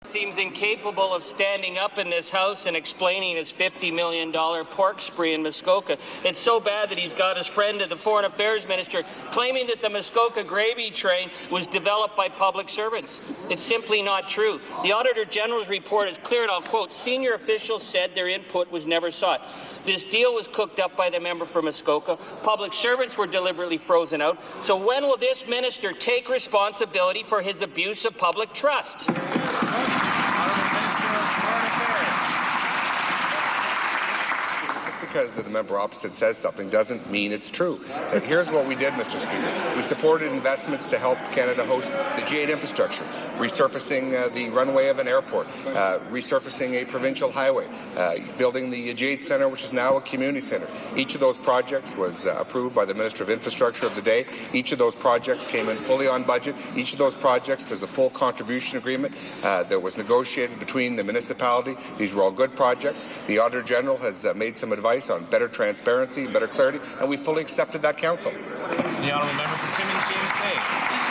Seems incapable of standing up in this House and explaining his $50 million pork spree in Muskoka. It's so bad that he's got his friend, the Foreign Affairs Minister, claiming that the Muskoka gravy train was developed by public servants. It's simply not true. The Auditor General's report is clear, and I'll quote, "Senior officials said their input was never sought. This deal was cooked up by the member for Muskoka. Public servants were deliberately frozen out. So when will this minister take responsibility for his abuse of public trust?" Because the member opposite says something doesn't mean it's true. And here's what we did, Mr. Speaker. We supported investments to help Canada host the G8 infrastructure, resurfacing the runway of an airport, resurfacing a provincial highway, building the G8 Centre, which is now a community centre. Each of those projects was approved by the Minister of Infrastructure of the day. Each of those projects came in fully on budget. Each of those projects, there's a full contribution agreement that was negotiated between the municipality. These were all good projects. The Auditor General has made some advice on better transparency, better clarity, and we fully accepted that counsel. The honourable member for Timmins-James.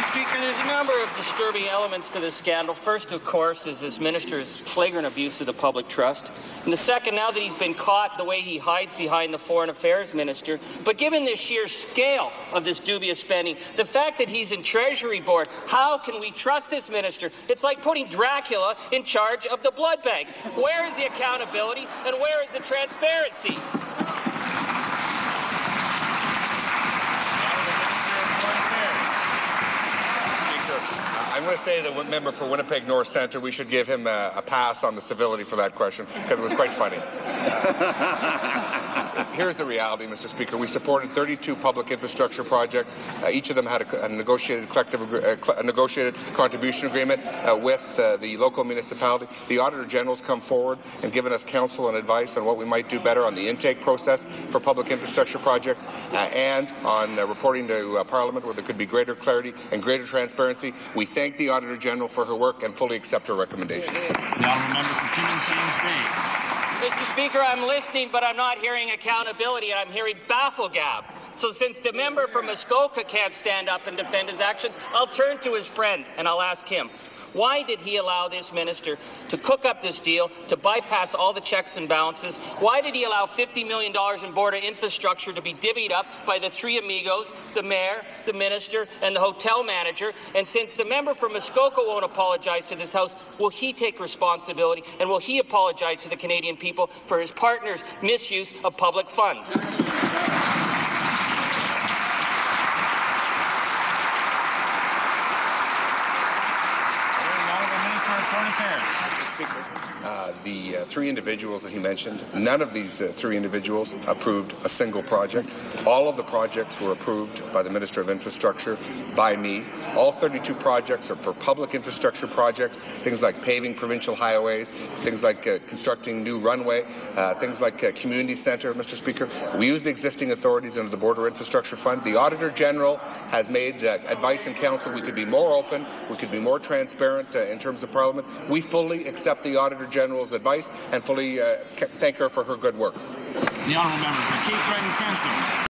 Mr. Speaker, there's a number of disturbing elements to this scandal. First, of course, is this minister's flagrant abuse of the public trust. And the second, now that he's been caught, the way he hides behind the Foreign Affairs Minister. But given the sheer scale of this dubious spending, the fact that he's in Treasury Board, how can we trust this minister? It's like putting Dracula in charge of the blood bank. Where is the accountability and where is the transparency? I'm going to say that the member for Winnipeg North Centre, we should give him a pass on the civility for that question, because it was quite funny. Here's the reality, Mr. Speaker. We supported 32 public infrastructure projects. Each of them had a negotiated negotiated contribution agreement with the local municipality. The Auditor General's come forward and given us counsel and advice on what we might do better on the intake process for public infrastructure projects and on reporting to Parliament where there could be greater clarity and greater transparency. We thank the Auditor General for her work and fully accept her recommendations. The honourable member for Timmins-James. Mr. Speaker, I'm listening, but I'm not hearing accountability, and I'm hearing bafflegab. So since the member for Muskoka can't stand up and defend his actions, I'll turn to his friend and I'll ask him, why did he allow this minister to cook up this deal, to bypass all the checks and balances? Why did he allow $50 million in border infrastructure to be divvied up by the three amigos, the mayor, the minister, and the hotel manager? And since the member for Muskoka won't apologize to this House, will he take responsibility and will he apologize to the Canadian people for his partner's misuse of public funds? The three individuals that he mentioned, none of these three individuals approved a single project. All of the projects were approved by the Minister of Infrastructure, by me. All 32 projects are for public infrastructure projects, things like paving provincial highways, things like constructing new runway, things like community centre, Mr. Speaker. We use the existing authorities under the Border Infrastructure Fund. The Auditor General has made advice and counsel. We could be more open, we could be more transparent in terms of Parliament. We fully accept the Auditor General's advice and fully thank her for her good work. The honourable member for Cape Breton Council.